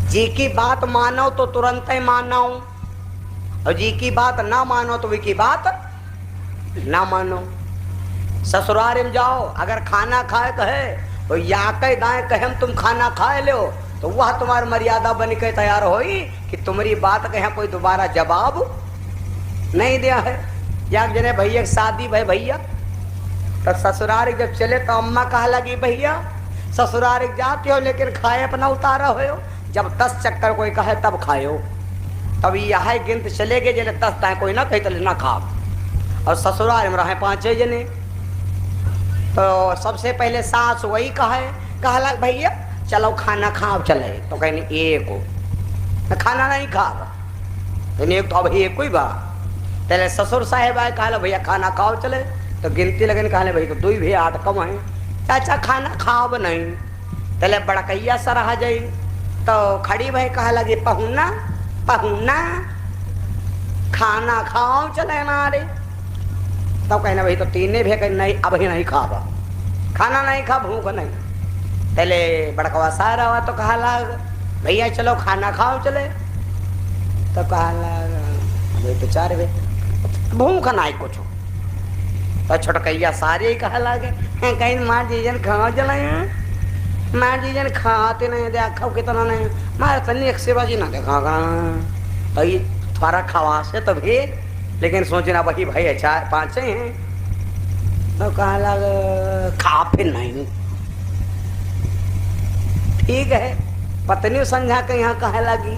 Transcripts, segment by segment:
जी की बात मानो तो तुरंत ही मानो, और जी की बात ना मानो तो वी की बात ना मानो। ससुराल में जाओ, अगर खाना खाए कहे तो या कह दाए कहे हम तुम खाना खाए लो, तो वह तुम्हारी मर्यादा बन के तैयार होई कि तुम्हारी बात कहे कोई दोबारा जवाब नहीं दिया है। या जने भैया शादी भाई भैया तो ससुराल जब चले तो अम्मा कहा लगी भैया ससुराल जाते हो लेकिन खाए अपना उतारा हो, जब 10 चक्कर कोई कहे तब खाओ, तब यह गिनत चले गए जले 10 ताए कोई ना कही तो ना खा। और ससुराल में रहे 5-6 जने, तो सबसे पहले सास वही कहा भैया चलो खाना खाओ चले, तो कहने एक हो खाना नहीं खा, एक तो अब एक कोई बा। पहले ससुर साहेब आए कहा भैया खाना खाओ चले, तो गिनती लगन कहा भाई तो 2 भी 8 कम है, चाचा खाना खाओ नहीं। पहले बड़कैया सर आ जाई तो खड़ी भाई कहा लगी पहुना पहुना खाना खाओ चले मारे, तब कहना भाई तो 3 भी कहीं नहीं अब ही नहीं खावा, खाना नहीं खा भूख नहीं। पहले बड़कवा सारा हुआ तो कहा लग भैया चलो खाना खाओ चले, तो कहा लग भाई तो 4 भी भूख नहीं कुछ, तो छोटकैया सारे ही कहा लगे कहीं माँ जीजन खाओ चले, माँ जीजन खाते नहीं देखा कितना नहीं मारे तनी एक सेवा जी ना देखा, तो ये थोड़ा खवा से तो भी लेकिन सोचना वही भाई 4-5 हैं, तो कहा लग खा फिर नहीं ठीक है। पत्नी समझा के यहाँ कहे लगी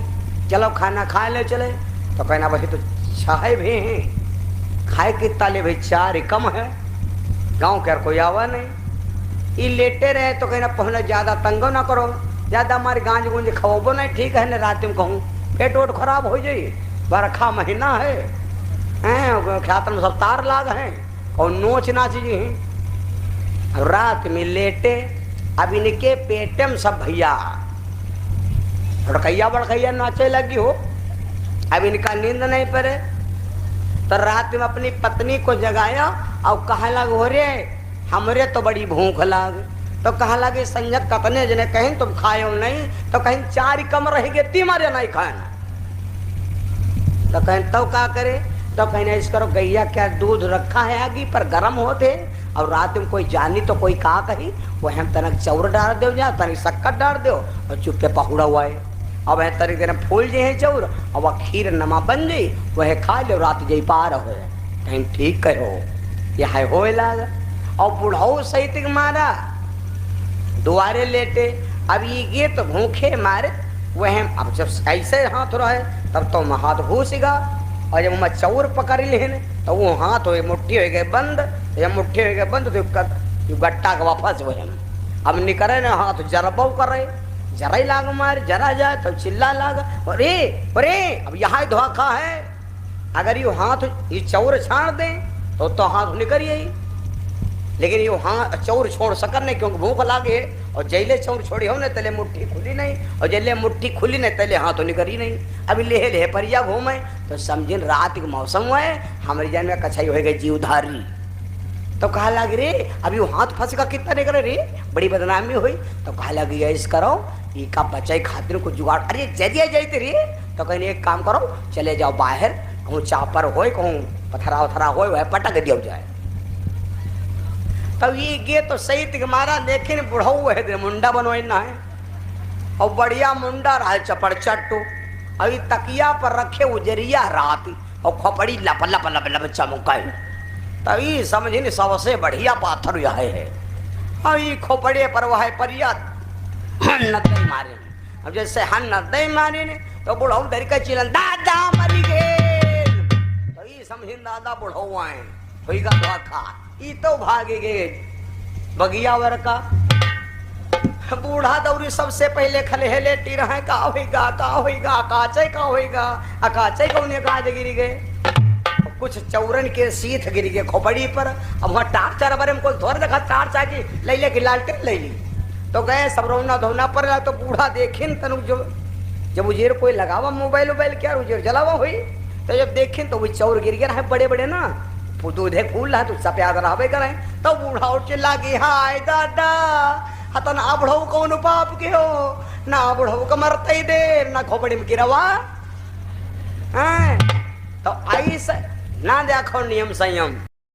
चलो खाना खा ले चले, तो कहना भाई तो चाय भी हैं खाए कितना ले भाई 4 ही कम है, गांव के कोई आवा नहीं, ये लेटे रहे तो कहना पहले ज्यादा तंगो ना करो, ज्यादा हमारे गांज गुंज खवबो नहीं ठीक है ना, रात में कहूँ पेट वोट खराब हो जाए, बरखा महीना है ख्यात में सब तार लाग हैं और नोच नाच जी हैं। रात में लेटे अब इनके पेटे में सब भैया बड़कैया बड़कैया नाचे लगी हो, अब इनका नींद नहीं पड़े, तो रात में अपनी पत्नी को जगाया और कहा लग हो रे हमरे तो बड़ी भूख लाग, तो कहा लगे संजय कतने जने कहीं तुम खाए नहीं, तो कहीं 4 ही कम रहेंगे तीमारे नहीं खाना, तो कहीं तो क्या करे, तो कहने इस करो गैया क्या दूध रखा है आगे पर गर्म होते, और रात में कोई जानी तो कोई कहा कही वह हम तनक चौर डाल दो जा तनिक शक्कर डाल दो और चुप्पे पकड़ा हुआ है, अब है तरीके देर फूल जे है चौर और वह खीर नमा बन गई वह खा लो रात जई पार हो कहीं ठीक कहो यह हो लाग। और बुढ़ाऊ सहित मारा दुआरे लेटे, अब ये तो भूखे मारे वह अब जब ऐसे हाथ रहे तब तो हाथ घूसेगा, और जब मैं चौर पकड़ लेने तो वो हाथ हो मुट्ठी हो गए बंद, जब मुट्ठी हो गए बंद तो गट्टा के वापस हो अब निकले ना हाथ जरबो करे जरा ही लाग मार जरा जाए तो चिल्ला लाग अरे अरे अब यहाँ धोखा है, अगर ये हाथ ये चौर छाड़ दे तो हाथ निकल यही, लेकिन ये हाथ चौर छोड़ सकन नहीं क्योंकि भूख लागे, और जैले चौर छोड़ी हो न तले मुट्ठी खुली नहीं, और जैले मुट्ठी खुली नहीं तले हाथ निकली नहीं। अभी ले परिया घूमे तो समझिन रात के मौसम हुआ है हमारी जान में कछाई हो गई जीवधारी, तो कहा लगी रे अभी वो हाथ फंस का कितना निकले रे बड़ी बदनामी हुई, तो कहा लगी इस करो ये का बचाई खातिर को जुगाड़, अरे जरिया जाते रे, तो कहने एक काम करो चले जाओ बाहर कहूँ चापर हो कहूँ पथरा उथरा हो वह पटक दिया जाए। तब ये गे तो सही तिक मारा लेकिन बुढ़ऊ है मुंडा बनवाना है, और बढ़िया मुंडा रहा चपड़ चट्टू, अभी तकिया पर रखे उजरिया रात और खोपड़ी लप लप लप लप चमकाई, तभी समझिन सबसे बढ़िया पाथर यह है, अभी खोपड़े पर वह परिया नदई मारे, अब जैसे हम नदई मारे ने तो बुढ़ऊ धर के चिलन दादा मरी गए, तो ये समझिन दादा बुढ़ऊ आए हुई का धोखा ई तो भागे गए बगिया वर का। बूढ़ा दौरी सबसे पहले खलेहले टीर है का होगा काचे का होगा अकाचे कौने काज गिर गए, कुछ चौरन के सीथ गिर गए खोपड़ी पर, अब वहाँ टाट चार बारे में कोई थोड़ा देखा टाट चाकी ले ले की लालटेन ले ली, तो गए सब रोना धोना पर, तो बूढ़ा देखें तनु जो जब उजेर कोई लगावा मोबाइल वोबाइल क्या उजेर जलावा हुई, तो जब देखें तो वो चौर गिर गया है बड़े बड़े ना दूधे फूल है तो सफेद रहा करें, तो बूढ़ा उठ चिल्ला गई हाय दादा हतन आबढ़ऊ कौन पाप के हो ना बुढ़ऊ को मरते ही दे ना खोपड़ी में गिरवा। तो ऐसे ना देखो नियम संयम।